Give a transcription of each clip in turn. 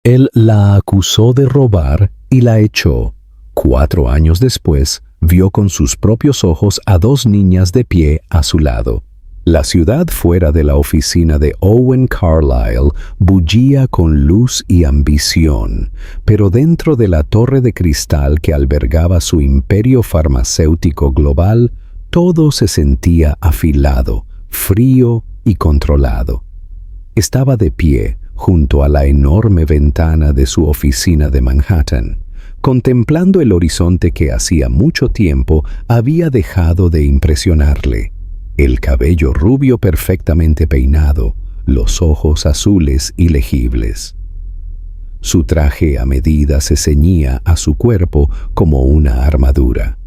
Él la acusó de robar y la echó. 4 años después, vio con sus propios ojos a 2 niñas de pie a su lado. La ciudad fuera de la oficina de Owen Carlyle bullía con luz y ambición, pero dentro de la torre de cristal que albergaba su imperio farmacéutico global, todo se sentía afilado, frío y controlado. Estaba de pie junto a la enorme ventana de su oficina de Manhattan, contemplando el horizonte que hacía mucho tiempo había dejado de impresionarle. El cabello rubio perfectamente peinado, los ojos azules y legibles. Su traje a medida se ceñía a su cuerpo como una armadura.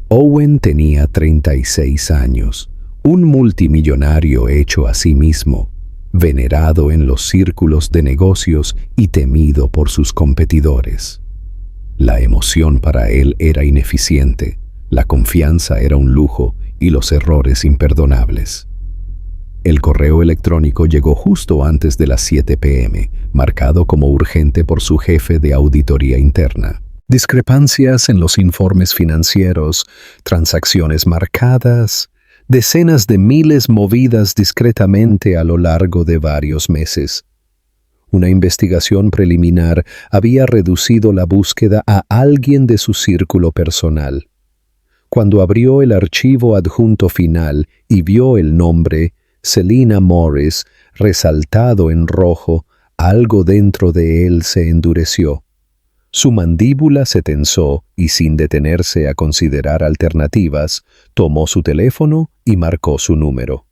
Owen tenía 36 años, un multimillonario hecho a sí mismo, venerado en los círculos de negocios y temido por sus competidores. La emoción para él era ineficiente, la confianza era un lujo y los errores imperdonables. El correo electrónico llegó justo antes de las 7 p.m., marcado como urgente por su jefe de auditoría interna. Discrepancias en los informes financieros, transacciones marcadas, decenas de miles movidas discretamente a lo largo de varios meses. Una investigación preliminar había reducido la búsqueda a alguien de su círculo personal. Cuando abrió el archivo adjunto final y vio el nombre Selina Morris resaltado en rojo, algo dentro de él se endureció. Su mandíbula se tensó y, sin detenerse a considerar alternativas, tomó su teléfono y marcó su número.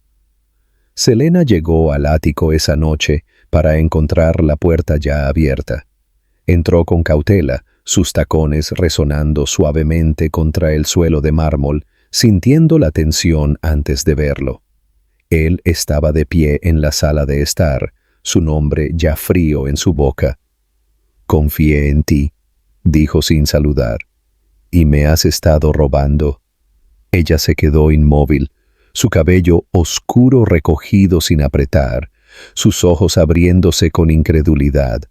Selena llegó al ático esa noche para encontrar la puerta ya abierta. Entró con cautela, sus tacones resonando suavemente contra el suelo de mármol, sintiendo la tensión antes de verlo. Él estaba de pie en la sala de estar, su nombre ya frío en su boca. «Confié en ti», dijo sin saludar, «y me has estado robando». Ella se quedó inmóvil, su cabello oscuro recogido sin apretar, sus ojos abriéndose con incredulidad.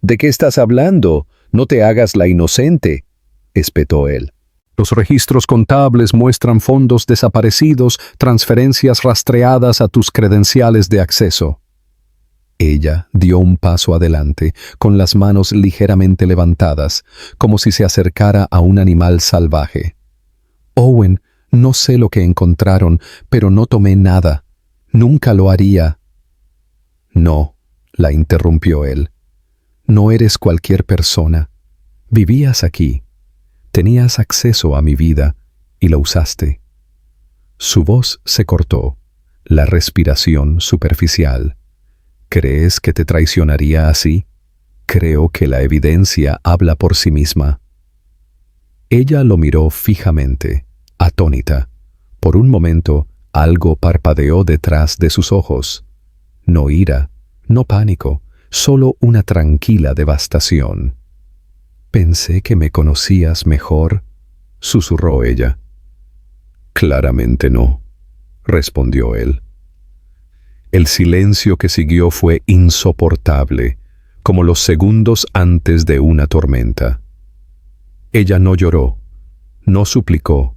«¿De qué estás hablando? No te hagas la inocente», espetó él. «Los registros contables muestran fondos desaparecidos, transferencias rastreadas a tus credenciales de acceso». Ella dio un paso adelante, con las manos ligeramente levantadas, como si se acercara a un animal salvaje. «Owen, no sé lo que encontraron, pero no tomé nada. Nunca lo haría». «No», la interrumpió él. «No eres cualquier persona. Vivías aquí. Tenías acceso a mi vida y lo usaste». Su voz se cortó, la respiración superficial. «¿Crees que te traicionaría así? Creo que la evidencia habla por sí misma». Ella lo miró fijamente, atónita. Por un momento, algo parpadeó detrás de sus ojos. No ira, no pánico, solo una tranquila devastación. «Pensé que me conocías mejor», susurró ella. «Claramente no», respondió él. El silencio que siguió fue insoportable, como los segundos antes de una tormenta. Ella no lloró, no suplicó.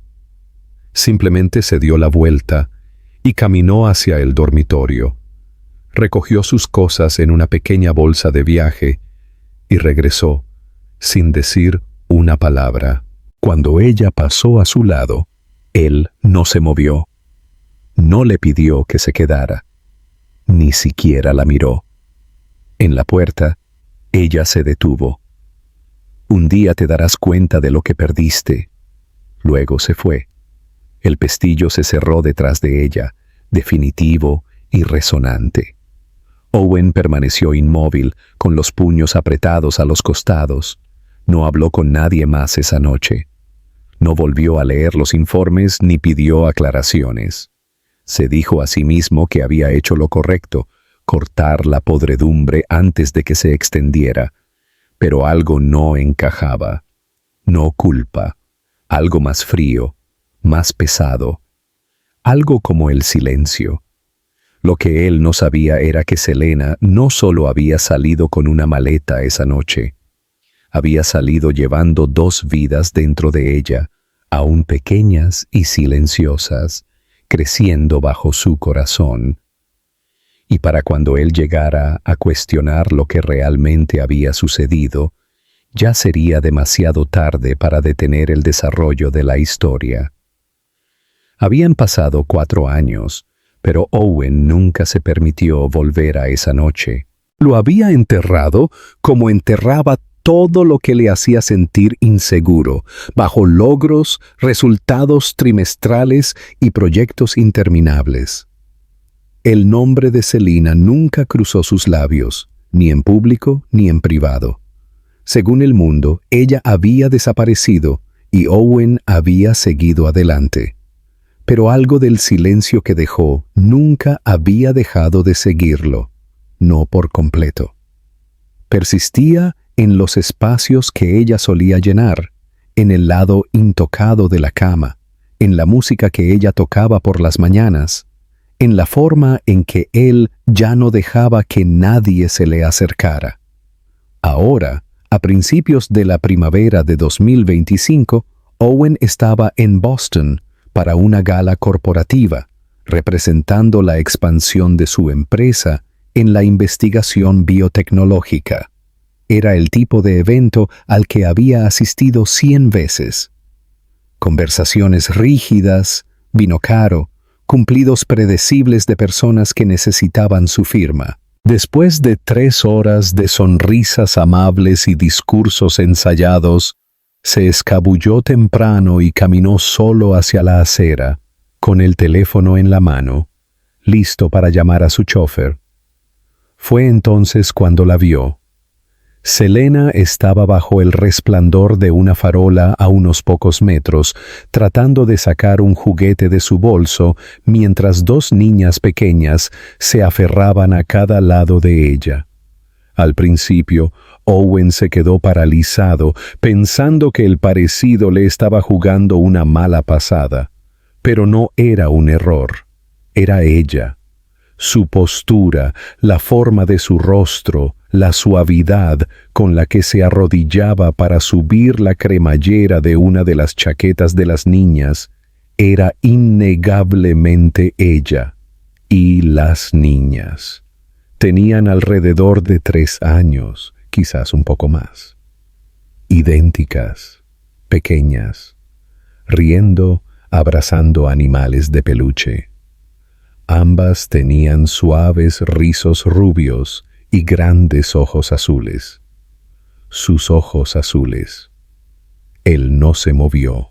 Simplemente se dio la vuelta y caminó hacia el dormitorio. Recogió sus cosas en una pequeña bolsa de viaje y regresó, sin decir una palabra. Cuando ella pasó a su lado, él no se movió. No le pidió que se quedara. Ni siquiera la miró. En la puerta, ella se detuvo. «Un día te darás cuenta de lo que perdiste». Luego se fue. El pestillo se cerró detrás de ella, definitivo y resonante. Owen permaneció inmóvil, con los puños apretados a los costados. No habló con nadie más esa noche. No volvió a leer los informes ni pidió aclaraciones. Se dijo a sí mismo que había hecho lo correcto, cortar la podredumbre antes de que se extendiera. Pero algo no encajaba. No culpa. Algo más frío, más pesado. Algo como el silencio. Lo que él no sabía era que Selena no solo había salido con una maleta esa noche, había salido llevando 2 vidas dentro de ella, aún pequeñas y silenciosas, creciendo bajo su corazón. Y para cuando él llegara a cuestionar lo que realmente había sucedido, ya sería demasiado tarde para detener el desarrollo de la historia. Habían pasado 4 años, pero Owen nunca se permitió volver a esa noche. Lo había enterrado como enterraba todo lo que le hacía sentir inseguro, bajo logros, resultados trimestrales y proyectos interminables. El nombre de Selena nunca cruzó sus labios, ni en público ni en privado. Según el mundo, ella había desaparecido y Owen había seguido adelante. Pero algo del silencio que dejó nunca había dejado de seguirlo, no por completo. Persistía en los espacios que ella solía llenar, en el lado intocado de la cama, en la música que ella tocaba por las mañanas, en la forma en que él ya no dejaba que nadie se le acercara. Ahora, a principios de la primavera de 2025, Owen estaba en Boston para una gala corporativa, representando la expansión de su empresa en la investigación biotecnológica. Era el tipo de evento al que había asistido 100 veces. Conversaciones rígidas, vino caro, cumplidos predecibles de personas que necesitaban su firma. Después de 3 horas de sonrisas amables y discursos ensayados, se escabulló temprano y caminó solo hacia la acera, con el teléfono en la mano, listo para llamar a su chofer. Fue entonces cuando la vio. Selena estaba bajo el resplandor de una farola a unos pocos metros, tratando de sacar un juguete de su bolso, mientras 2 niñas pequeñas se aferraban a cada lado de ella. Al principio, Owen se quedó paralizado, pensando que el parecido le estaba jugando una mala pasada. Pero no era un error, era ella. Su postura, la forma de su rostro, la suavidad con la que se arrodillaba para subir la cremallera de una de las chaquetas de las niñas, era innegablemente ella. Y las niñas tenían alrededor de 3 años, quizás un poco más. Idénticas, pequeñas, riendo, abrazando animales de peluche. Ambas tenían suaves rizos rubios y grandes ojos azules. Sus ojos azules. Él no se movió.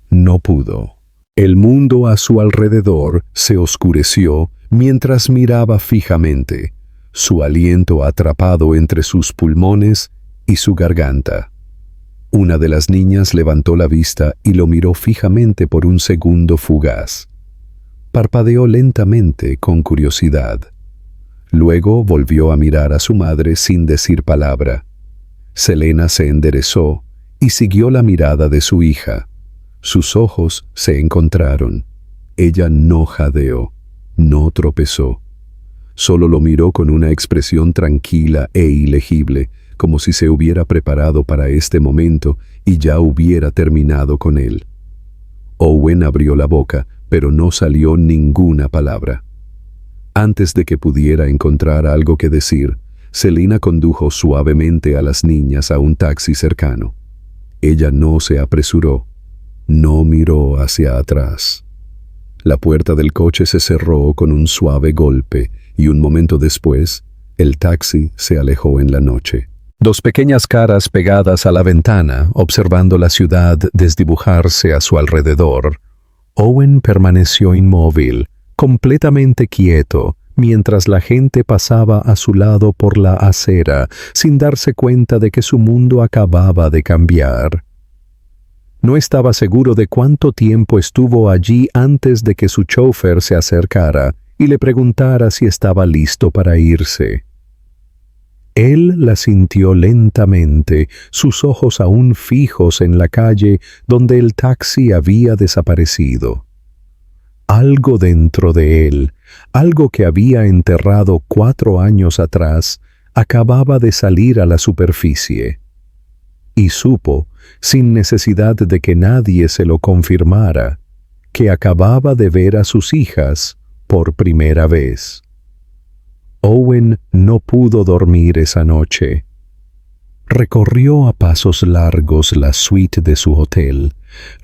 No pudo. El mundo a su alrededor se oscureció mientras miraba fijamente, su aliento atrapado entre sus pulmones y su garganta. Una de las niñas levantó la vista y lo miró fijamente por un segundo fugaz. Parpadeó lentamente con curiosidad. Luego volvió a mirar a su madre sin decir palabra. Selena se enderezó y siguió la mirada de su hija. Sus ojos se encontraron. Ella no jadeó, no tropezó. Solo lo miró con una expresión tranquila e ilegible, como si se hubiera preparado para este momento y ya hubiera terminado con él. Owen abrió la boca, pero no salió ninguna palabra. Antes de que pudiera encontrar algo que decir, Selena condujo suavemente a las niñas a un taxi cercano. Ella no se apresuró, no miró hacia atrás. La puerta del coche se cerró con un suave golpe y un momento después, el taxi se alejó en la noche. 2 pequeñas caras pegadas a la ventana, observando la ciudad desdibujarse a su alrededor. Owen permaneció inmóvil, completamente quieto, mientras la gente pasaba a su lado por la acera, sin darse cuenta de que su mundo acababa de cambiar. No estaba seguro de cuánto tiempo estuvo allí antes de que su chofer se acercara y le preguntara si estaba listo para irse. Él la sintió lentamente, sus ojos aún fijos en la calle donde el taxi había desaparecido. Algo dentro de él, algo que había enterrado 4 años atrás, acababa de salir a la superficie. Y supo, sin necesidad de que nadie se lo confirmara, que acababa de ver a sus hijas por primera vez. Owen no pudo dormir esa noche. Recorrió a pasos largos la suite de su hotel,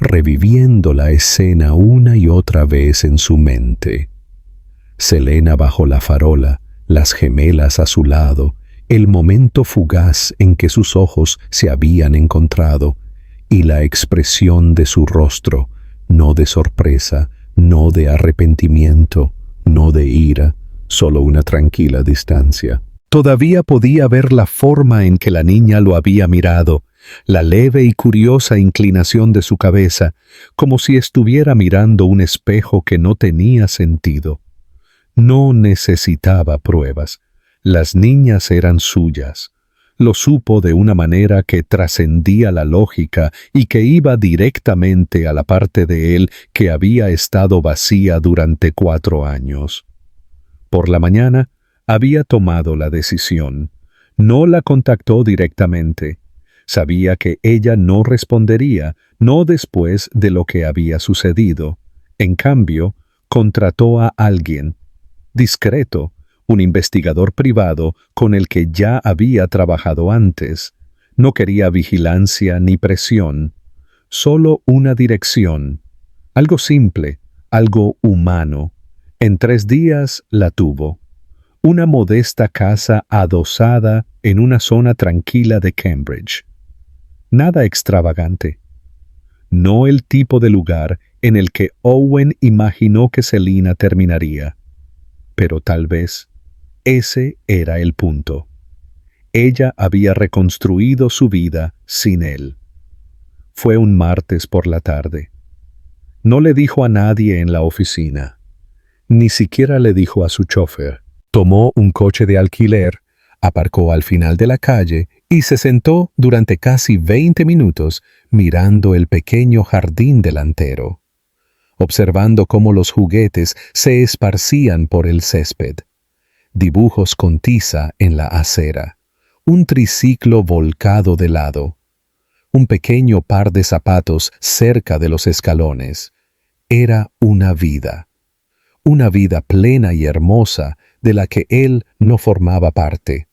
reviviendo la escena una y otra vez en su mente. Selena bajo la farola, las gemelas a su lado, el momento fugaz en que sus ojos se habían encontrado, y la expresión de su rostro, no de sorpresa, no de arrepentimiento, no de ira, solo una tranquila distancia. Todavía podía ver la forma en que la niña lo había mirado, la leve y curiosa inclinación de su cabeza, como si estuviera mirando un espejo que no tenía sentido. No necesitaba pruebas. Las niñas eran suyas. Lo supo de una manera que trascendía la lógica y que iba directamente a la parte de él que había estado vacía durante 4 años. Por la mañana había tomado la decisión. No la contactó directamente. Sabía que ella no respondería, no después de lo que había sucedido. En cambio, contrató a alguien, discreto, un investigador privado con el que ya había trabajado antes. No quería vigilancia ni presión, solo una dirección. Algo simple, algo humano. En 3 días la tuvo. Una modesta casa adosada en una zona tranquila de Cambridge. Nada extravagante. No el tipo de lugar en el que Owen imaginó que Selena terminaría. Pero tal vez ese era el punto. Ella había reconstruido su vida sin él. Fue un martes por la tarde. No le dijo a nadie en la oficina. Ni siquiera le dijo a su chofer. Tomó un coche de alquiler, aparcó al final de la calle y se sentó durante casi 20 minutos mirando el pequeño jardín delantero, observando cómo los juguetes se esparcían por el césped. Dibujos con tiza en la acera, un triciclo volcado de lado, un pequeño par de zapatos cerca de los escalones. Era una vida plena y hermosa de la que él no formaba parte.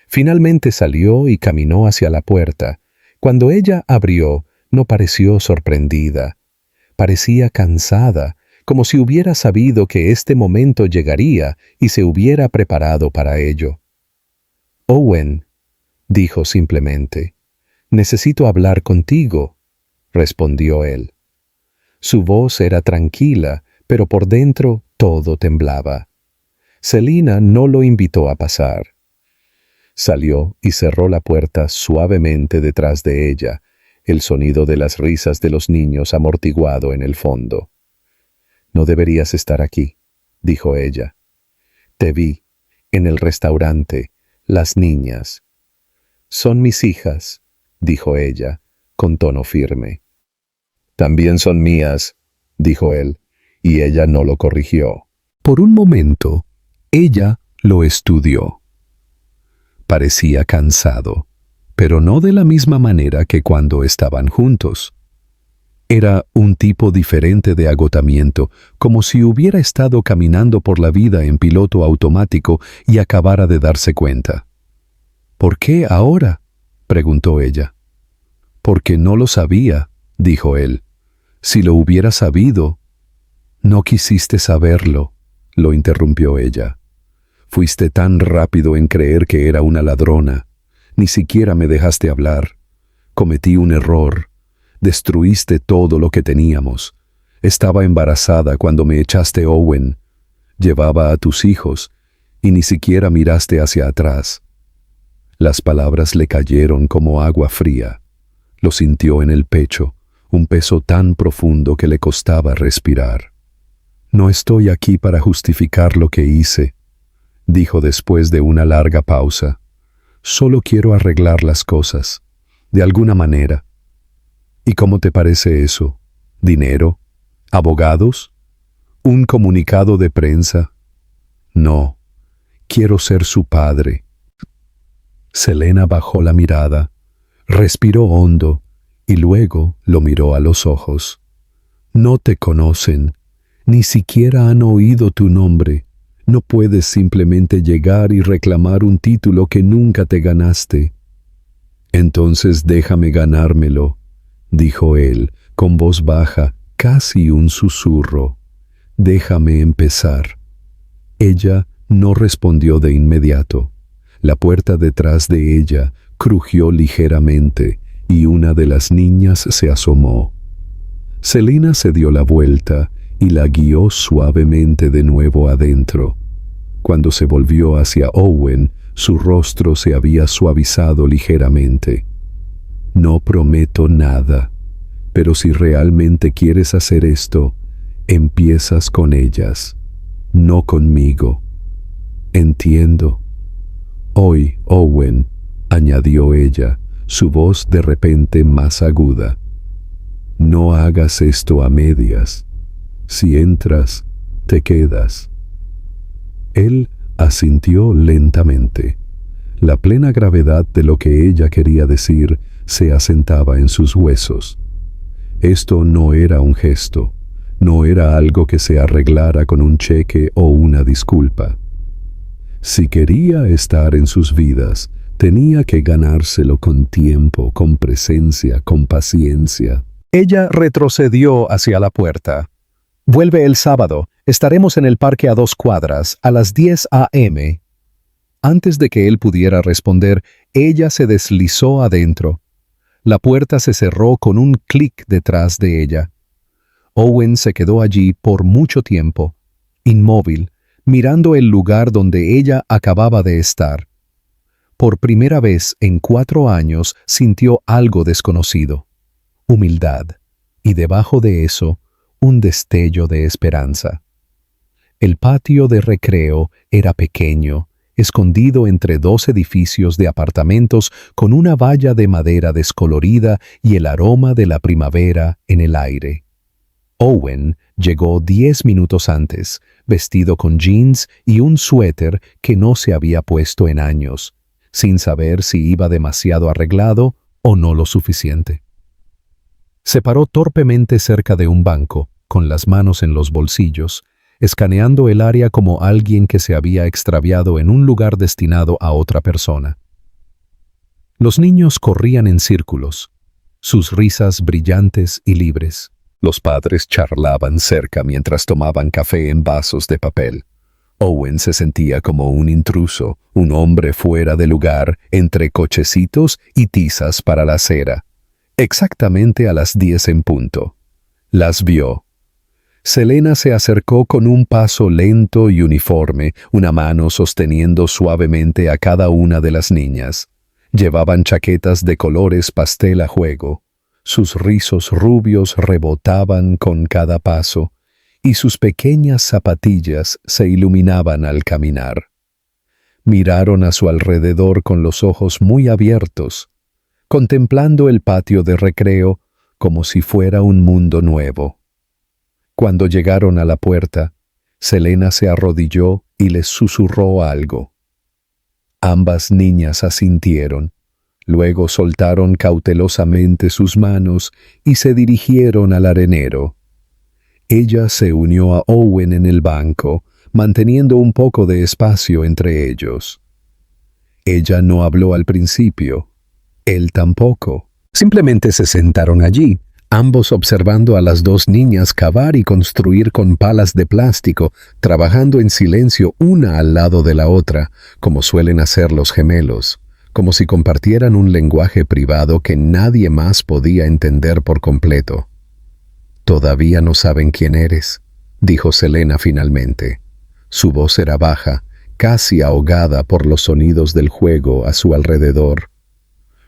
Finalmente salió y caminó hacia la puerta. Cuando ella abrió, no pareció sorprendida. Parecía cansada, como si hubiera sabido que este momento llegaría y se hubiera preparado para ello. «Owen», dijo simplemente. «Necesito hablar contigo», respondió él. Su voz era tranquila, pero por dentro todo temblaba. Selena no lo invitó a pasar. Salió y cerró la puerta suavemente detrás de ella, el sonido de las risas de los niños amortiguado en el fondo. «No deberías estar aquí», dijo ella. «Te vi, en el restaurante, las niñas». «Son mis hijas», dijo ella, con tono firme. «También son mías», dijo él, y ella no lo corrigió. Por un momento, ella lo estudió. Parecía cansado, pero no de la misma manera que cuando estaban juntos. Era un tipo diferente de agotamiento, como si hubiera estado caminando por la vida en piloto automático y acabara de darse cuenta. «¿Por qué ahora?», preguntó ella. «Porque no lo sabía», dijo él. «Si lo hubiera sabido». «No quisiste saberlo», lo interrumpió ella. «Fuiste tan rápido en creer que era una ladrona. Ni siquiera me dejaste hablar. Cometí un error. Destruiste todo lo que teníamos. Estaba embarazada cuando me echaste Owen. Llevaba a tus hijos y ni siquiera miraste hacia atrás». Las palabras le cayeron como agua fría. Lo sintió en el pecho, un peso tan profundo que le costaba respirar. «No estoy aquí para justificar lo que hice», dijo después de una larga pausa. «Solo quiero arreglar las cosas, de alguna manera». «¿Y cómo te parece eso? ¿Dinero? ¿Abogados?» ¿Un comunicado de prensa? No, quiero ser su padre. Selena bajó la mirada, respiró hondo y luego lo miró a los ojos. No te conocen, ni siquiera han oído tu nombre. No puedes simplemente llegar y reclamar un título que nunca te ganaste. Entonces déjame ganármelo, dijo él, con voz baja, casi un susurro. Déjame empezar. Ella no respondió de inmediato. La puerta detrás de ella crujió ligeramente y una de las niñas se asomó. Selena se dio la vuelta y la guió suavemente de nuevo adentro. Cuando se volvió hacia Owen, su rostro se había suavizado ligeramente. No prometo nada, pero si realmente quieres hacer esto, empiezas con ellas, no conmigo. Entiendo. Hoy, Owen, añadió ella, su voz de repente más aguda. No hagas esto a medias. Si entras, te quedas. Él asintió lentamente. La plena gravedad de lo que ella quería decir se asentaba en sus huesos. Esto no era un gesto, no era algo que se arreglara con un cheque o una disculpa. Si quería estar en sus vidas, tenía que ganárselo con tiempo, con presencia, con paciencia. Ella retrocedió hacia la puerta. Vuelve el sábado. Estaremos en el parque a 2 cuadras, a las 10 a.m. Antes de que él pudiera responder, ella se deslizó adentro. La puerta se cerró con un clic detrás de ella. Owen se quedó allí por mucho tiempo, inmóvil, mirando el lugar donde ella acababa de estar. Por primera vez en 4 años sintió algo desconocido, humildad, y debajo de eso, un destello de esperanza. El patio de recreo era pequeño, escondido entre 2 edificios de apartamentos con una valla de madera descolorida y el aroma de la primavera en el aire. Owen llegó 10 minutos antes, vestido con jeans y un suéter que no se había puesto en años, sin saber si iba demasiado arreglado o no lo suficiente. Se paró torpemente cerca de un banco, con las manos en los bolsillos, escaneando el área como alguien que se había extraviado en un lugar destinado a otra persona. Los niños corrían en círculos, sus risas brillantes y libres. Los padres charlaban cerca mientras tomaban café en vasos de papel. Owen se sentía como un intruso, un hombre fuera de lugar, entre cochecitos y tizas para la acera. Exactamente a las 10 en punto. Las vio. Selena se acercó con un paso lento y uniforme, una mano sosteniendo suavemente a cada una de las niñas. Llevaban chaquetas de colores pastel a juego. Sus rizos rubios rebotaban con cada paso, y sus pequeñas zapatillas se iluminaban al caminar. Miraron a su alrededor con los ojos muy abiertos, contemplando el patio de recreo como si fuera un mundo nuevo. Cuando llegaron a la puerta, Selena se arrodilló y les susurró algo. Ambas niñas asintieron. Luego soltaron cautelosamente sus manos y se dirigieron al arenero. Ella se unió a Owen en el banco, manteniendo un poco de espacio entre ellos. Ella no habló al principio, él tampoco. Simplemente se sentaron allí, ambos observando a las 2 niñas cavar y construir con palas de plástico, trabajando en silencio una al lado de la otra, como suelen hacer los gemelos, como si compartieran un lenguaje privado que nadie más podía entender por completo. «Todavía no saben quién eres», dijo Selena finalmente. Su voz era baja, casi ahogada por los sonidos del juego a su alrededor.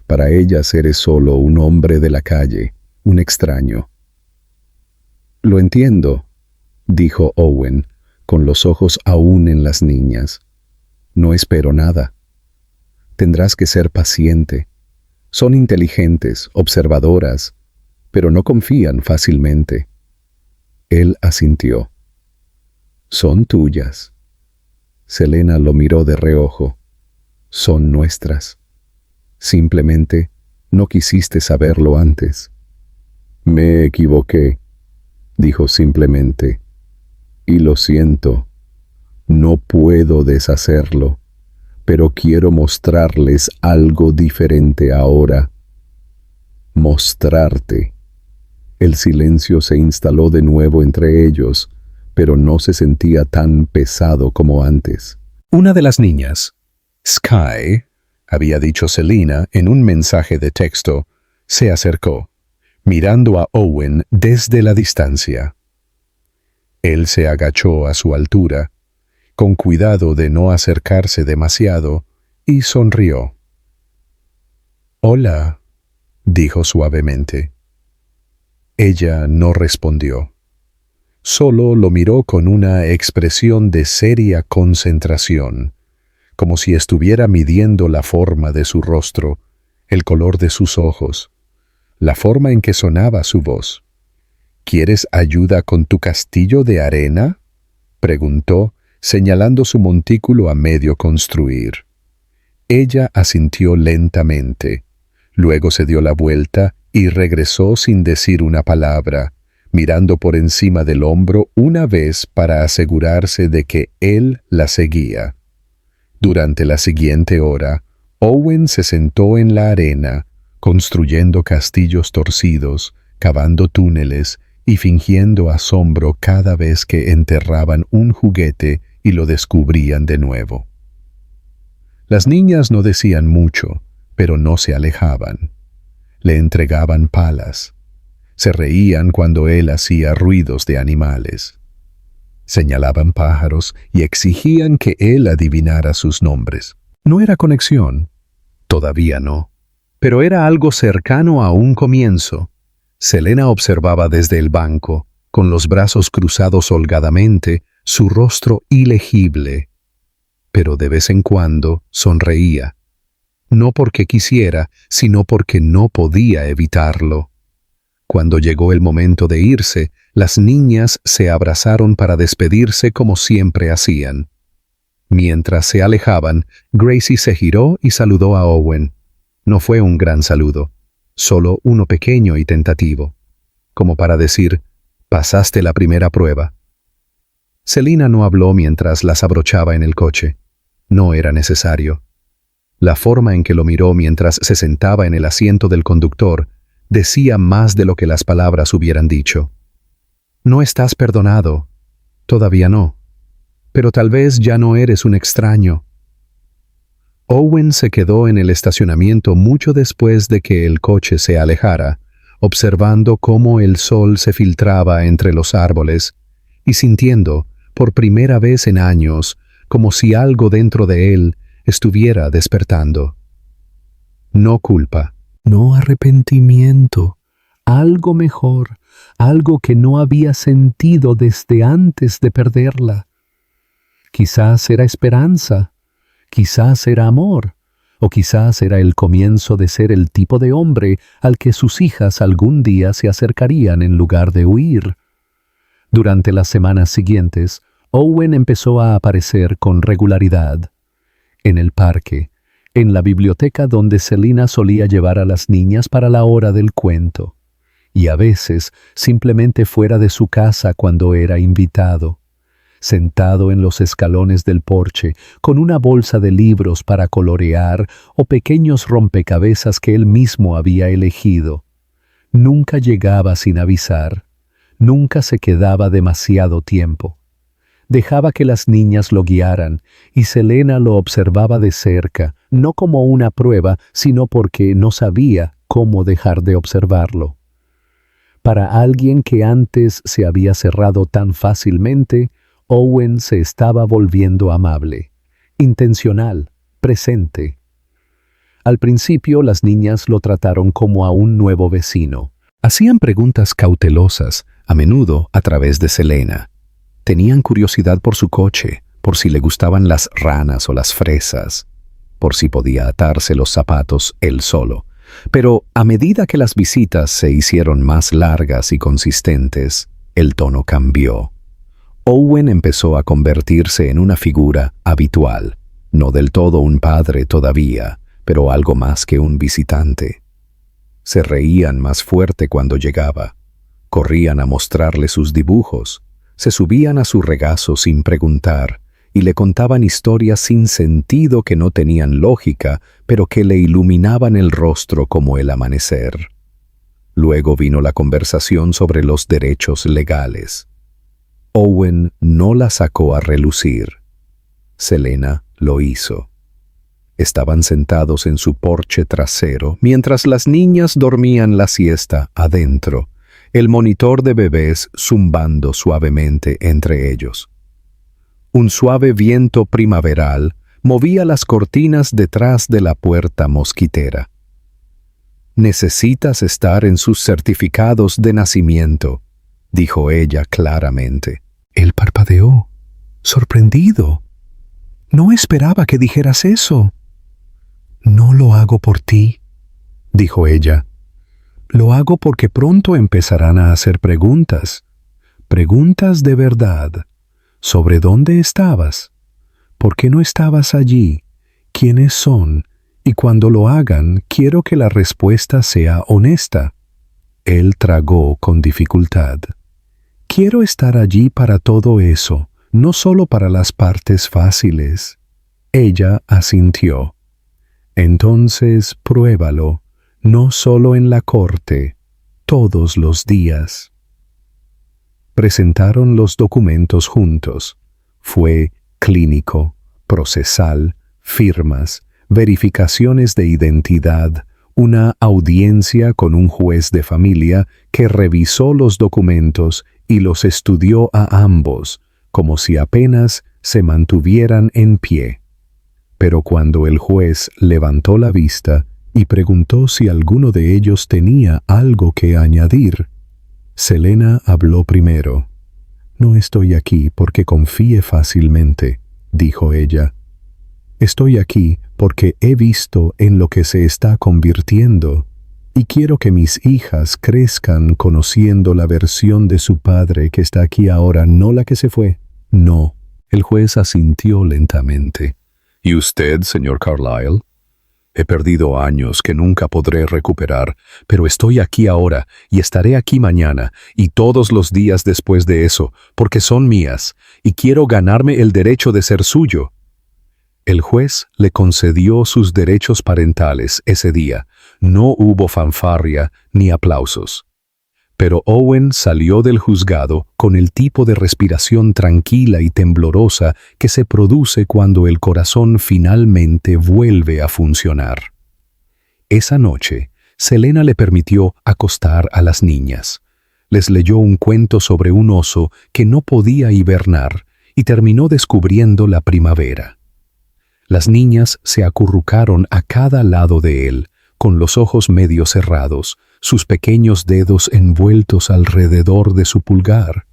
Para ellas eres solo un hombre de la calle, un extraño. «Lo entiendo», dijo Owen, con los ojos aún en las niñas. «No espero nada. Tendrás que ser paciente. Son inteligentes, observadoras, pero no confían fácilmente». Él asintió. Son tuyas. Selena lo miró de reojo. Son nuestras. Simplemente no quisiste saberlo antes. Me equivoqué, dijo simplemente. Y lo siento. No puedo deshacerlo, pero quiero mostrarles algo diferente ahora. Mostrarte. El silencio se instaló de nuevo entre ellos, pero no se sentía tan pesado como antes. Una de las niñas, Sky, había dicho Selena en un mensaje de texto, se acercó, mirando a Owen desde la distancia. Él se agachó a su altura, con cuidado de no acercarse demasiado, y sonrió. «Hola», dijo suavemente. Ella no respondió. Solo lo miró con una expresión de seria concentración, como si estuviera midiendo la forma de su rostro, el color de sus ojos, la forma en que sonaba su voz. «¿Quieres ayuda con tu castillo de arena?», preguntó, señalando su montículo a medio construir. Ella asintió lentamente. Luego se dio la vuelta y regresó sin decir una palabra, mirando por encima del hombro una vez para asegurarse de que él la seguía. Durante la siguiente hora, Owen se sentó en la arena, construyendo castillos torcidos, cavando túneles y fingiendo asombro cada vez que enterraban un juguete y lo descubrían de nuevo. Las niñas no decían mucho, pero no se alejaban. Le entregaban palas. Se reían cuando él hacía ruidos de animales. Señalaban pájaros y exigían que él adivinara sus nombres. No era conexión, todavía no, pero era algo cercano a un comienzo. Selena observaba desde el banco, con los brazos cruzados holgadamente, su rostro ilegible. Pero de vez en cuando sonreía. No porque quisiera, sino porque no podía evitarlo. Cuando llegó el momento de irse, las niñas se abrazaron para despedirse como siempre hacían. Mientras se alejaban, Gracie se giró y saludó a Owen. No fue un gran saludo, solo uno pequeño y tentativo, como para decir, «Pasaste la primera prueba». Selena no habló mientras las abrochaba en el coche. No era necesario. La forma en que lo miró mientras se sentaba en el asiento del conductor decía más de lo que las palabras hubieran dicho. «No estás perdonado. Todavía no. Pero tal vez ya no eres un extraño». Owen se quedó en el estacionamiento mucho después de que el coche se alejara, observando cómo el sol se filtraba entre los árboles y sintiendo, por primera vez en años, como si algo dentro de él estuviera despertando. No culpa, no arrepentimiento, algo mejor, algo que no había sentido desde antes de perderla. Quizás era esperanza, quizás era amor, o quizás era el comienzo de ser el tipo de hombre al que sus hijas algún día se acercarían en lugar de huir. Durante las semanas siguientes, Owen empezó a aparecer con regularidad. En el parque, en la biblioteca donde Selena solía llevar a las niñas para la hora del cuento, y a veces simplemente fuera de su casa cuando era invitado, sentado en los escalones del porche, con una bolsa de libros para colorear o pequeños rompecabezas que él mismo había elegido. Nunca llegaba sin avisar, nunca se quedaba demasiado tiempo. Dejaba que las niñas lo guiaran, y Selena lo observaba de cerca, no como una prueba, sino porque no sabía cómo dejar de observarlo. Para alguien que antes se había cerrado tan fácilmente, Owen se estaba volviendo amable, intencional, presente. Al principio las niñas lo trataron como a un nuevo vecino. Hacían preguntas cautelosas, a menudo a través de Selena. Tenían curiosidad por su coche, por si le gustaban las ranas o las fresas, por si podía atarse los zapatos él solo. Pero a medida que las visitas se hicieron más largas y consistentes, el tono cambió. Owen empezó a convertirse en una figura habitual, no del todo un padre todavía, pero algo más que un visitante. Se reían más fuerte cuando llegaba, corrían a mostrarle sus dibujos, se subían a su regazo sin preguntar y le contaban historias sin sentido que no tenían lógica, pero que le iluminaban el rostro como el amanecer. Luego vino la conversación sobre los derechos legales. Owen no la sacó a relucir. Selena lo hizo. Estaban sentados en su porche trasero mientras las niñas dormían la siesta adentro, el monitor de bebés zumbando suavemente entre ellos. Un suave viento primaveral movía las cortinas detrás de la puerta mosquitera. «Necesitas estar en sus certificados de nacimiento», dijo ella claramente. Él parpadeó, sorprendido. «No esperaba que dijeras eso». «No lo hago por ti», dijo ella. «Lo hago porque pronto empezarán a hacer preguntas. Preguntas de verdad. Sobre dónde estabas, por qué no estabas allí, quiénes son, y cuando lo hagan, quiero que la respuesta sea honesta». Él tragó con dificultad. «Quiero estar allí para todo eso, no solo para las partes fáciles». Ella asintió. «Entonces pruébalo, no solo en la corte, todos los días». Presentaron los documentos juntos. Fue clínico, procesal, firmas, verificaciones de identidad, una audiencia con un juez de familia que revisó los documentos y los estudió a ambos, como si apenas se mantuvieran en pie. Pero cuando el juez levantó la vista y preguntó si alguno de ellos tenía algo que añadir, Selena habló primero. «No estoy aquí porque confíe fácilmente», dijo ella. «Estoy aquí porque he visto en lo que se está convirtiendo y quiero que mis hijas crezcan conociendo la versión de su padre que está aquí ahora, no la que se fue». «No». El juez asintió lentamente. «¿Y usted, señor Carlyle?» «He perdido años que nunca podré recuperar, pero estoy aquí ahora y estaré aquí mañana y todos los días después de eso, porque son mías, y quiero ganarme el derecho de ser suyo». El juez le concedió sus derechos parentales ese día. No hubo fanfarria ni aplausos. Pero Owen salió del juzgado con el tipo de respiración tranquila y temblorosa que se produce cuando el corazón finalmente vuelve a funcionar. Esa noche, Selena le permitió acostar a las niñas. Les leyó un cuento sobre un oso que no podía hibernar y terminó descubriendo la primavera. Las niñas se acurrucaron a cada lado de él, con los ojos medio cerrados, sus pequeños dedos envueltos alrededor de su pulgar.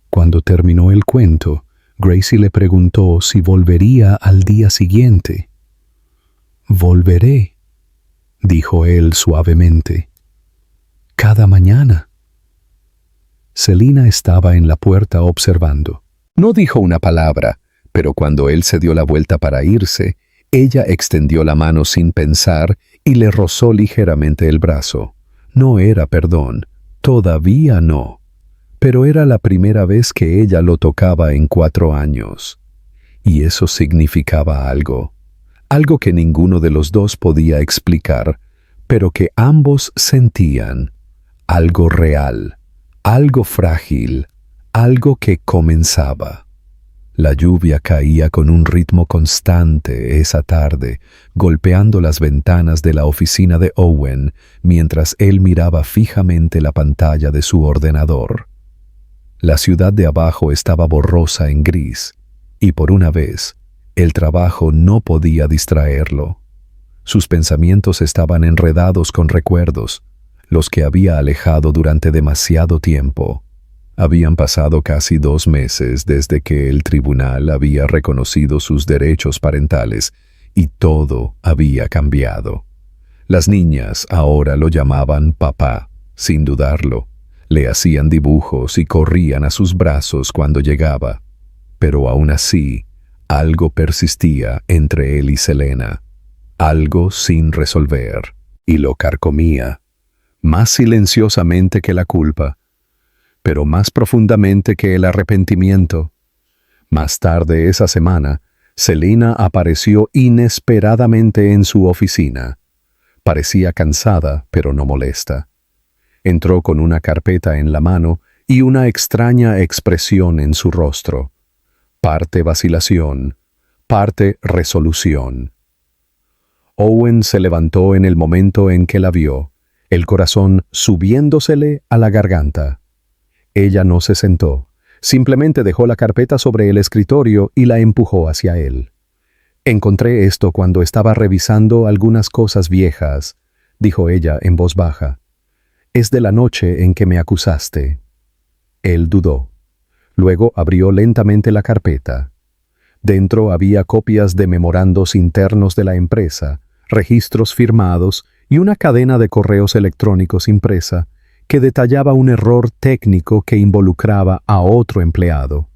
Cuando terminó el cuento, Gracie le preguntó si volvería al día siguiente. «Volveré», dijo él suavemente. «Cada mañana». Selena estaba en la puerta observando. No dijo una palabra, pero cuando él se dio la vuelta para irse, ella extendió la mano sin pensar y le rozó ligeramente el brazo. No era perdón, todavía no, pero era la primera vez que ella lo tocaba en 4 años. Y eso significaba algo, algo que ninguno de los dos podía explicar, pero que ambos sentían, algo real, algo frágil, algo que comenzaba. La lluvia caía con un ritmo constante esa tarde, golpeando las ventanas de la oficina de Owen mientras él miraba fijamente la pantalla de su ordenador. La ciudad de abajo estaba borrosa en gris, y por una vez, el trabajo no podía distraerlo. Sus pensamientos estaban enredados con recuerdos, los que había alejado durante demasiado tiempo. Habían pasado casi 2 meses desde que el tribunal había reconocido sus derechos parentales y todo había cambiado. Las niñas ahora lo llamaban papá, sin dudarlo. Le hacían dibujos y corrían a sus brazos cuando llegaba, pero aún así, algo persistía entre él y Selena, algo sin resolver, y lo carcomía, más silenciosamente que la culpa, pero más profundamente que el arrepentimiento. Más tarde esa semana, Selena apareció inesperadamente en su oficina. Parecía cansada, pero no molesta. Entró con una carpeta en la mano y una extraña expresión en su rostro. Parte vacilación, parte resolución. Owen se levantó en el momento en que la vio, el corazón subiéndosele a la garganta. Ella no se sentó, simplemente dejó la carpeta sobre el escritorio y la empujó hacia él. «Encontré esto cuando estaba revisando algunas cosas viejas», dijo ella en voz baja. «Es de la noche en que me acusaste». Él dudó. Luego abrió lentamente la carpeta. Dentro había copias de memorandos internos de la empresa, registros firmados y una cadena de correos electrónicos impresa que detallaba un error técnico que involucraba a otro empleado.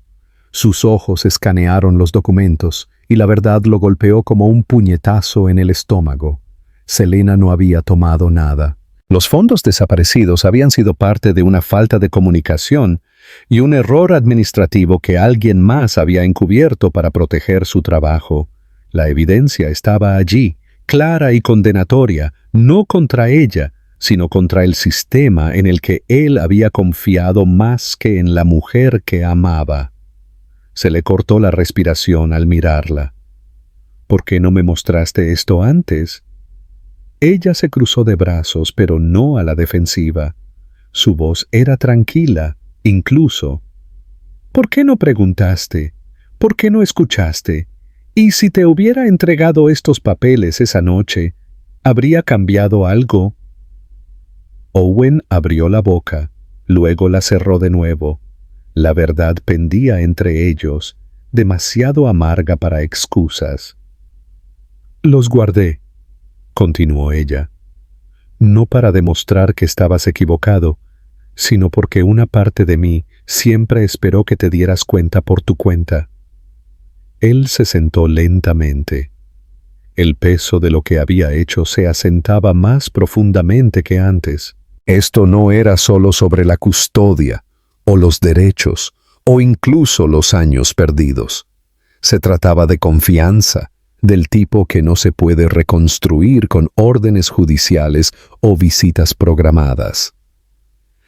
Sus ojos escanearon los documentos y la verdad lo golpeó como un puñetazo en el estómago. Selena no había tomado nada. Los fondos desaparecidos habían sido parte de una falta de comunicación y un error administrativo que alguien más había encubierto para proteger su trabajo. La evidencia estaba allí, clara y condenatoria, no contra ella, sino contra el sistema en el que él había confiado más que en la mujer que amaba. Se le cortó la respiración al mirarla. «¿Por qué no me mostraste esto antes?» Ella se cruzó de brazos, pero no a la defensiva. Su voz era tranquila, incluso. «¿Por qué no preguntaste? ¿Por qué no escuchaste? Y si te hubiera entregado estos papeles esa noche, ¿habría cambiado algo?» Owen abrió la boca, luego la cerró de nuevo. La verdad pendía entre ellos, demasiado amarga para excusas. «Los guardé», continuó ella, «no para demostrar que estabas equivocado, sino porque una parte de mí siempre esperó que te dieras cuenta por tu cuenta». Él se sentó lentamente. El peso de lo que había hecho se asentaba más profundamente que antes. Esto no era solo sobre la custodia, o los derechos, o incluso los años perdidos. Se trataba de confianza, del tipo que no se puede reconstruir con órdenes judiciales o visitas programadas.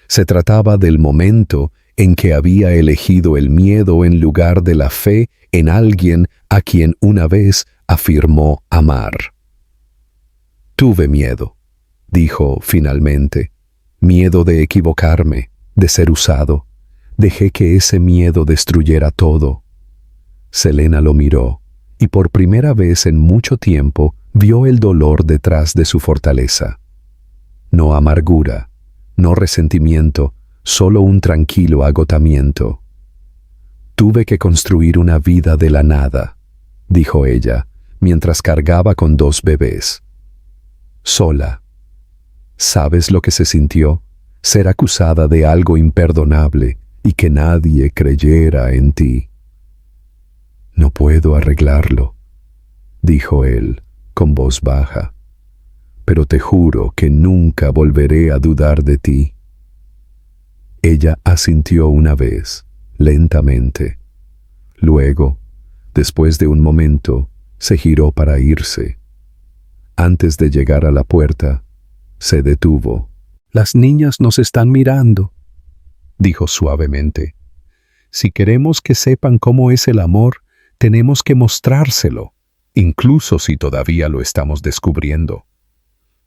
Se trataba del momento en que había elegido el miedo en lugar de la fe en alguien a quien una vez afirmó amar. «Tuve miedo», dijo finalmente, «miedo de equivocarme, de ser usado. Dejé que ese miedo destruyera todo». Selena lo miró, y por primera vez en mucho tiempo vio el dolor detrás de su fortaleza. No amargura, no resentimiento, solo un tranquilo agotamiento. «Tuve que construir una vida de la nada», dijo ella, mientras cargaba con 2 bebés. «Sola. ¿Sabes lo que se sintió? Ser acusada de algo imperdonable y que nadie creyera en ti». «No puedo arreglarlo», dijo él, con voz baja, «pero te juro que nunca volveré a dudar de ti». Ella asintió una vez, lentamente. Luego, después de un momento, se giró para irse. Antes de llegar a la puerta, se detuvo. «Las niñas nos están mirando», dijo suavemente. «Si queremos que sepan cómo es el amor, tenemos que mostrárselo, incluso si todavía lo estamos descubriendo».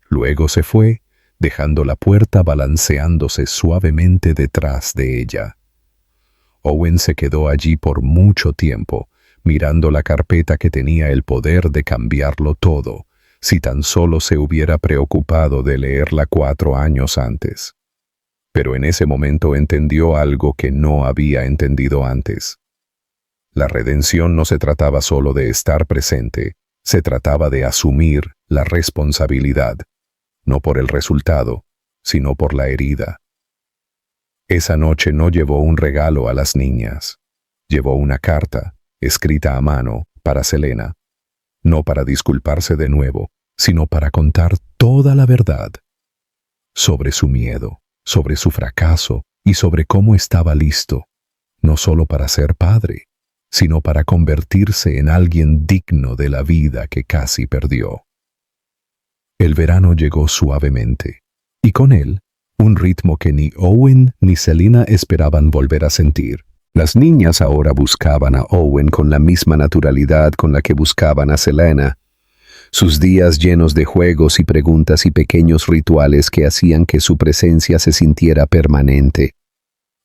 Luego se fue, dejando la puerta balanceándose suavemente detrás de ella. Owen se quedó allí por mucho tiempo, mirando la carpeta que tenía el poder de cambiarlo todo, si tan solo se hubiera preocupado de leerla 4 años antes. Pero en ese momento entendió algo que no había entendido antes. La redención no se trataba solo de estar presente, se trataba de asumir la responsabilidad, no por el resultado, sino por la herida. Esa noche no llevó un regalo a las niñas. Llevó una carta, escrita a mano, para Selena. No para disculparse de nuevo, sino para contar toda la verdad. Sobre su miedo, sobre su fracaso y sobre cómo estaba listo, no solo para ser padre, sino para convertirse en alguien digno de la vida que casi perdió. El verano llegó suavemente, y con él, un ritmo que ni Owen ni Selena esperaban volver a sentir. Las niñas ahora buscaban a Owen con la misma naturalidad con la que buscaban a Selena. Sus días llenos de juegos y preguntas y pequeños rituales que hacían que su presencia se sintiera permanente.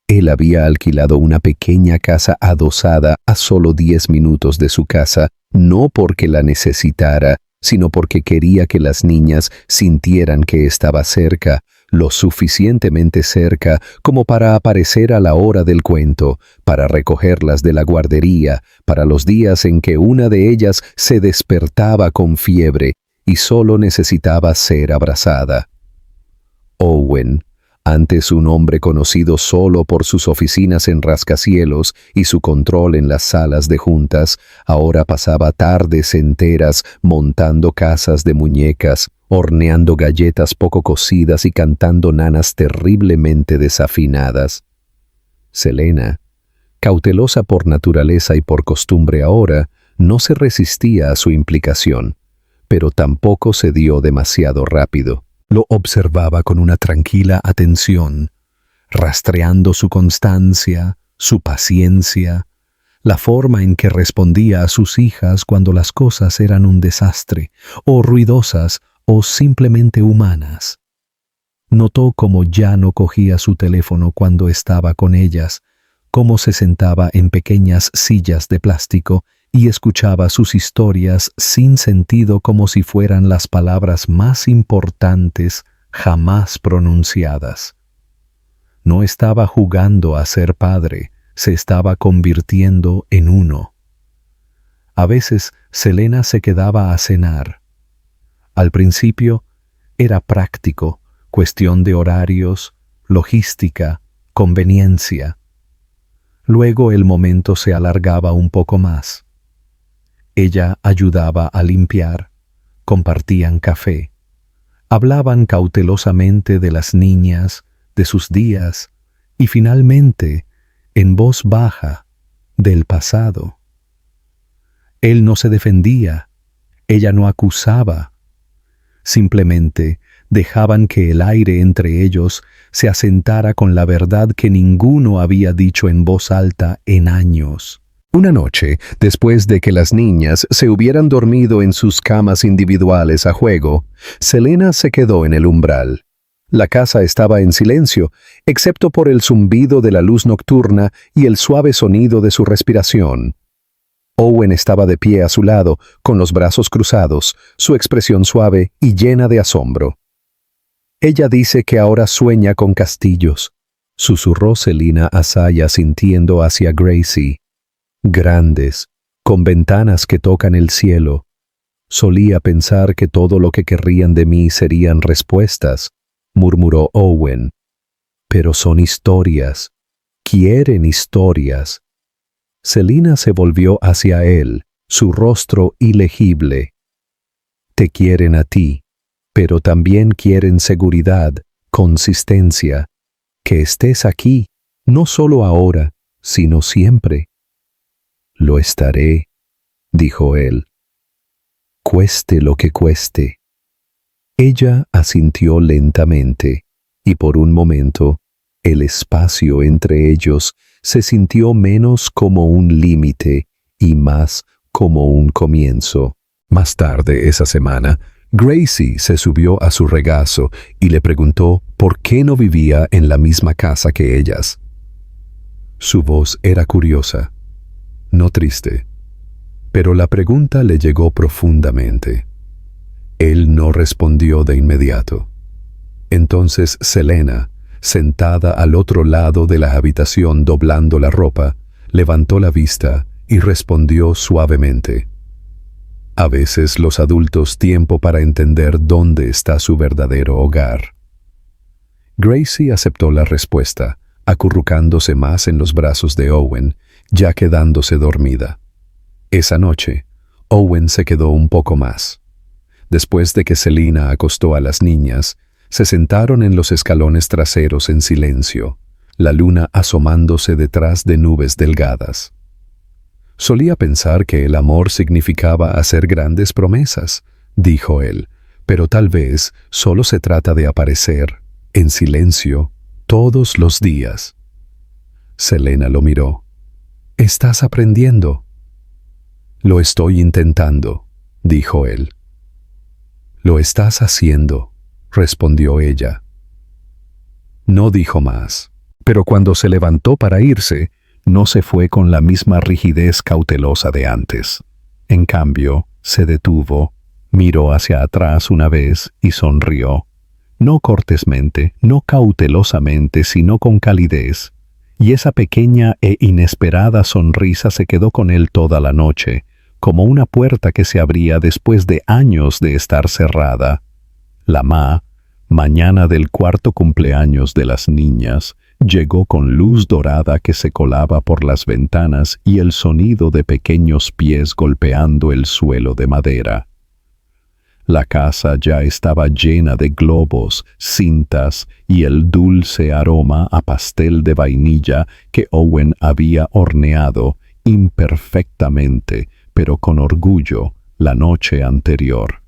Él había alquilado una pequeña casa adosada a solo 10 minutos de su casa, no porque la necesitara, sino porque quería que las niñas sintieran que estaba cerca, lo suficientemente cerca como para aparecer a la hora del cuento, para recogerlas de la guardería, para los días en que una de ellas se despertaba con fiebre y solo necesitaba ser abrazada. Owen, antes un hombre conocido solo por sus oficinas en rascacielos y su control en las salas de juntas, ahora pasaba tardes enteras montando casas de muñecas, horneando galletas poco cocidas y cantando nanas terriblemente desafinadas. Selena, cautelosa por naturaleza y por costumbre ahora, no se resistía a su implicación, pero tampoco se dio demasiado rápido. Lo observaba con una tranquila atención, rastreando su constancia, su paciencia, la forma en que respondía a sus hijas cuando las cosas eran un desastre, o ruidosas, o simplemente humanas. Notó cómo ya no cogía su teléfono cuando estaba con ellas, cómo se sentaba en pequeñas sillas de plástico y escuchaba sus historias sin sentido como si fueran las palabras más importantes jamás pronunciadas. No estaba jugando a ser padre, se estaba convirtiendo en uno. A veces Selena se quedaba a cenar. Al principio era práctico, cuestión de horarios, logística, conveniencia. Luego el momento se alargaba un poco más. Ella ayudaba a limpiar, compartían café, hablaban cautelosamente de las niñas, de sus días, y finalmente, en voz baja, del pasado. Él no se defendía, ella no acusaba, simplemente dejaban que el aire entre ellos se asentara con la verdad que ninguno había dicho en voz alta en años. Una noche, después de que las niñas se hubieran dormido en sus camas individuales a juego, Selena se quedó en el umbral. La casa estaba en silencio, excepto por el zumbido de la luz nocturna y el suave sonido de su respiración. Owen estaba de pie a su lado, con los brazos cruzados, su expresión suave y llena de asombro. Ella dice que ahora sueña con castillos, susurró Selena a Saya sintiendo hacia Gracie. Grandes, con ventanas que tocan el cielo. Solía pensar que todo lo que querrían de mí serían respuestas, murmuró Owen. Pero son historias. Quieren historias. Selena se volvió hacia él, su rostro ilegible. Te quieren a ti, pero también quieren seguridad, consistencia, que estés aquí, no solo ahora, sino siempre. Lo estaré, dijo él. Cueste lo que cueste. Ella asintió lentamente, y por un momento, el espacio entre ellos se sintió menos como un límite y más como un comienzo. Más tarde esa semana, Gracie se subió a su regazo y le preguntó por qué no vivía en la misma casa que ellas. Su voz era curiosa, no triste, pero la pregunta le llegó profundamente. Él no respondió de inmediato. Entonces Selena, sentada al otro lado de la habitación doblando la ropa, levantó la vista y respondió suavemente. A veces los adultos tiempo para entender dónde está su verdadero hogar. Gracie aceptó la respuesta, acurrucándose más en los brazos de Owen, ya quedándose dormida. Esa noche, Owen se quedó un poco más. Después de que Selina acostó a las niñas, se sentaron en los escalones traseros en silencio, la luna asomándose detrás de nubes delgadas. Solía pensar que el amor significaba hacer grandes promesas, dijo él, pero tal vez solo se trata de aparecer, en silencio, todos los días. Selena lo miró. «¿Estás aprendiendo?» «Lo estoy intentando», dijo él. «Lo estás haciendo», respondió ella. No dijo más, pero cuando se levantó para irse, no se fue con la misma rigidez cautelosa de antes. En cambio, se detuvo, miró hacia atrás una vez y sonrió. No cortésmente, no cautelosamente, sino con calidez. Y esa pequeña e inesperada sonrisa se quedó con él toda la noche, como una puerta que se abría después de años de estar cerrada. La mañana del cuarto cumpleaños de las niñas, llegó con luz dorada que se colaba por las ventanas y el sonido de pequeños pies golpeando el suelo de madera. La casa ya estaba llena de globos, cintas y el dulce aroma a pastel de vainilla que Owen había horneado imperfectamente, pero con orgullo, la noche anterior.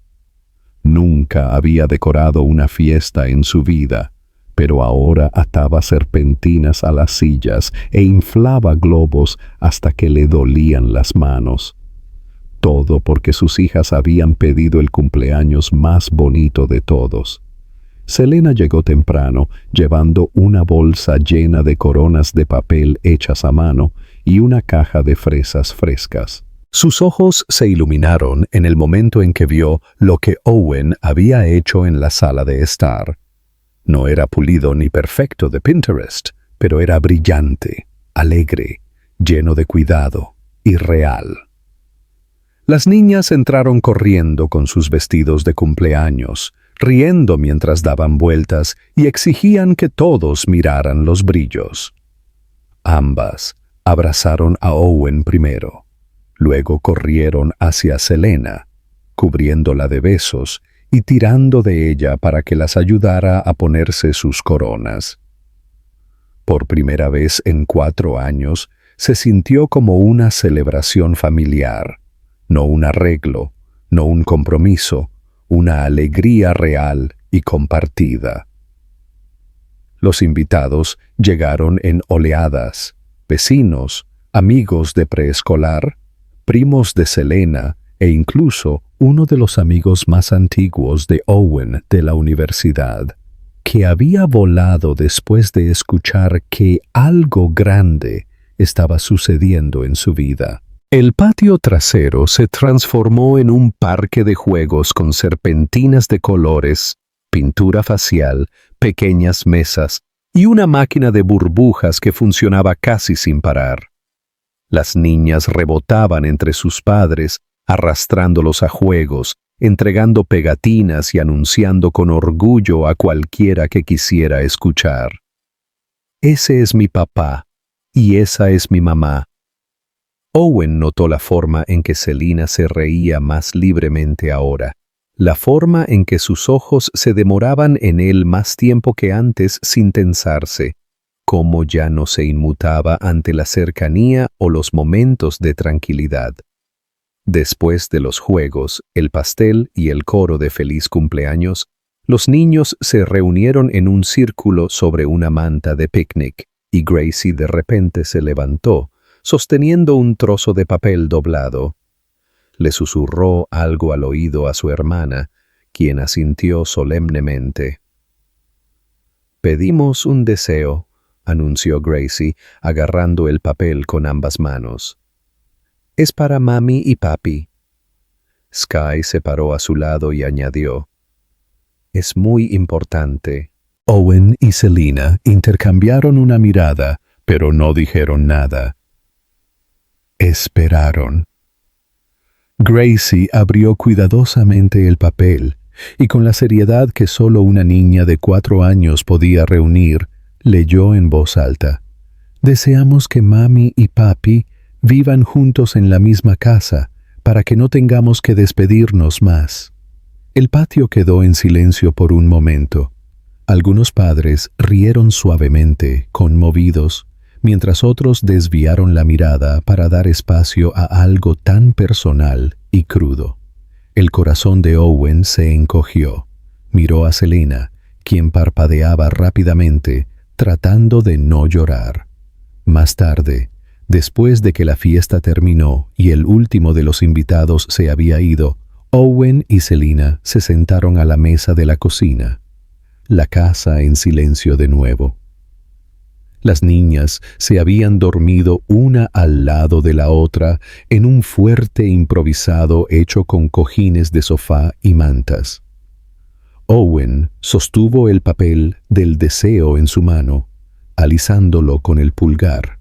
Nunca había decorado una fiesta en su vida, pero ahora ataba serpentinas a las sillas e inflaba globos hasta que le dolían las manos. Todo porque sus hijas habían pedido el cumpleaños más bonito de todos. Selena llegó temprano, llevando una bolsa llena de coronas de papel hechas a mano y una caja de fresas frescas. Sus ojos se iluminaron en el momento en que vio lo que Owen había hecho en la sala de estar. No era pulido ni perfecto de Pinterest, pero era brillante, alegre, lleno de cuidado y real. Las niñas entraron corriendo con sus vestidos de cumpleaños, riendo mientras daban vueltas y exigían que todos miraran los brillos. Ambas abrazaron a Owen primero, luego corrieron hacia Selena, cubriéndola de besos y tirando de ella para que las ayudara a ponerse sus coronas. Por primera vez en 4 años, se sintió como una celebración familiar. No un arreglo, no un compromiso, una alegría real y compartida. Los invitados llegaron en oleadas, vecinos, amigos de preescolar, primos de Selena e incluso uno de los amigos más antiguos de Owen de la universidad, que había volado después de escuchar que algo grande estaba sucediendo en su vida. El patio trasero se transformó en un parque de juegos con serpentinas de colores, pintura facial, pequeñas mesas y una máquina de burbujas que funcionaba casi sin parar. Las niñas rebotaban entre sus padres, arrastrándolos a juegos, entregando pegatinas y anunciando con orgullo a cualquiera que quisiera escuchar. «Ese es mi papá y esa es mi mamá». Owen notó la forma en que Selena se reía más libremente ahora, la forma en que sus ojos se demoraban en él más tiempo que antes sin tensarse, cómo ya no se inmutaba ante la cercanía o los momentos de tranquilidad. Después de los juegos, el pastel y el coro de feliz cumpleaños, los niños se reunieron en un círculo sobre una manta de picnic, y Gracie de repente se levantó, sosteniendo un trozo de papel doblado. Le susurró algo al oído a su hermana, quien asintió solemnemente. «Pedimos un deseo», anunció Gracie, agarrando el papel con ambas manos. «Es para mami y papi». Sky se paró a su lado y añadió, «Es muy importante». Owen y Selena intercambiaron una mirada, pero no dijeron nada. Esperaron. Gracie abrió cuidadosamente el papel y con la seriedad que solo una niña de 4 años podía reunir, Leyó en voz alta. Deseamos que mami y papi vivan juntos en la misma casa, para que no tengamos que despedirnos más. El patio quedó en silencio por un momento. Algunos padres rieron suavemente, conmovidos, mientras otros desviaron la mirada para dar espacio a algo tan personal y crudo. El corazón de Owen se encogió. Miró a Selena, quien parpadeaba rápidamente, tratando de no llorar. Más tarde, después de que la fiesta terminó y el último de los invitados se había ido, Owen y Selena se sentaron a la mesa de la cocina. La casa en silencio de nuevo. Las niñas se habían dormido una al lado de la otra en un fuerte improvisado hecho con cojines de sofá y mantas. Owen sostuvo el papel del deseo en su mano, alisándolo con el pulgar.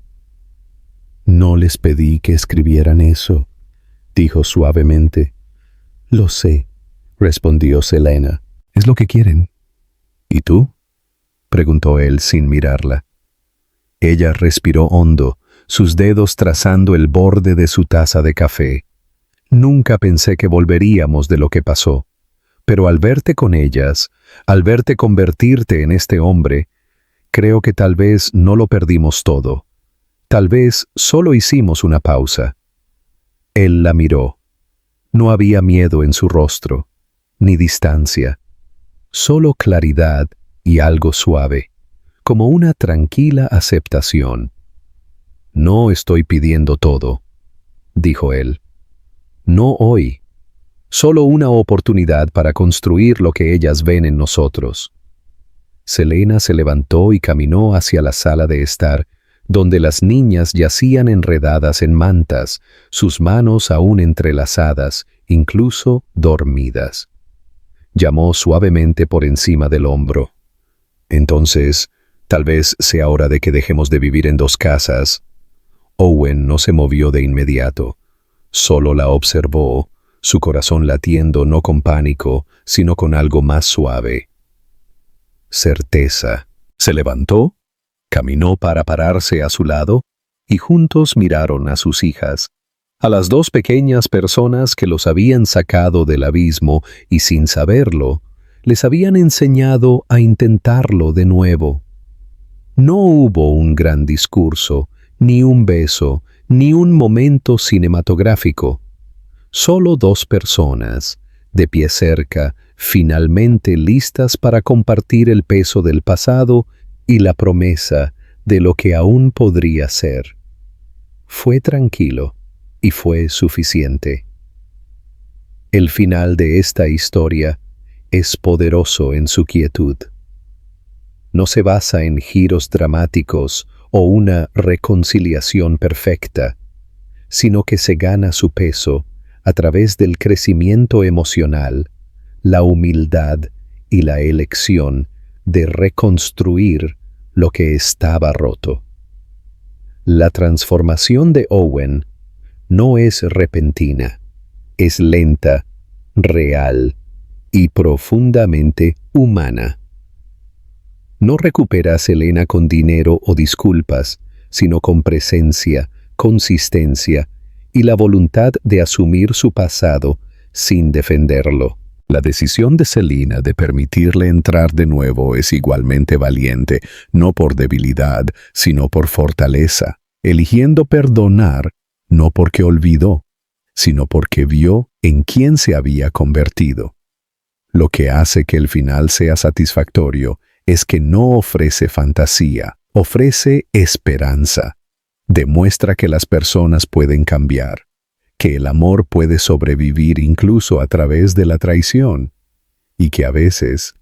«No les pedí que escribieran eso», dijo suavemente. «Lo sé», respondió Selena. «Es lo que quieren». «¿Y tú?», preguntó él sin mirarla. Ella respiró hondo, sus dedos trazando el borde de su taza de café. «Nunca pensé que volveríamos de lo que pasó, pero al verte con ellas, al verte convertirte en este hombre, creo que tal vez no lo perdimos todo. Tal vez solo hicimos una pausa». Él la miró. No había miedo en su rostro, ni distancia, solo claridad y algo suave, como una tranquila aceptación. «No estoy pidiendo todo», dijo él. «No hoy. Solo una oportunidad para construir lo que ellas ven en nosotros». Selena se levantó y caminó hacia la sala de estar, donde las niñas yacían enredadas en mantas, sus manos aún entrelazadas, incluso dormidas. Llamó suavemente por encima del hombro. «Entonces, tal vez sea hora de que dejemos de vivir en dos casas». Owen no se movió de inmediato. Solo la observó, su corazón latiendo no con pánico, sino con algo más suave. Certeza. Se levantó, caminó para pararse a su lado, y juntos miraron a sus hijas, a las dos pequeñas personas que los habían sacado del abismo y sin saberlo, les habían enseñado a intentarlo de nuevo. No hubo un gran discurso, ni un beso, ni un momento cinematográfico. Solo dos personas, de pie cerca, finalmente listas para compartir el peso del pasado y la promesa de lo que aún podría ser. Fue tranquilo y fue suficiente. El final de esta historia es poderoso en su quietud. No se basa en giros dramáticos o una reconciliación perfecta, sino que se gana su peso a través del crecimiento emocional, la humildad y la elección de reconstruir lo que estaba roto. La transformación de Owen no es repentina, es lenta, real y profundamente humana. No recupera a Selena con dinero o disculpas, sino con presencia, consistencia y la voluntad de asumir su pasado sin defenderlo. La decisión de Selena de permitirle entrar de nuevo es igualmente valiente, no por debilidad, sino por fortaleza, eligiendo perdonar no porque olvidó, sino porque vio en quién se había convertido. Lo que hace que el final sea satisfactorio es que no ofrece fantasía, ofrece esperanza. Demuestra que las personas pueden cambiar, que el amor puede sobrevivir incluso a través de la traición, y que a veces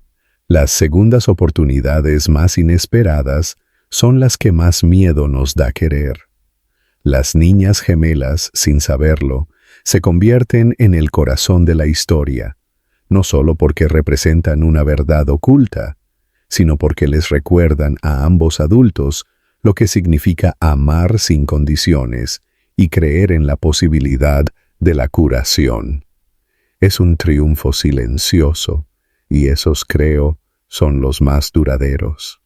las segundas oportunidades más inesperadas son las que más miedo nos da querer. Las niñas gemelas, sin saberlo, se convierten en el corazón de la historia, no solo porque representan una verdad oculta, sino porque les recuerdan a ambos adultos lo que significa amar sin condiciones y creer en la posibilidad de la curación. Es un triunfo silencioso, y esos, creo, son los más duraderos.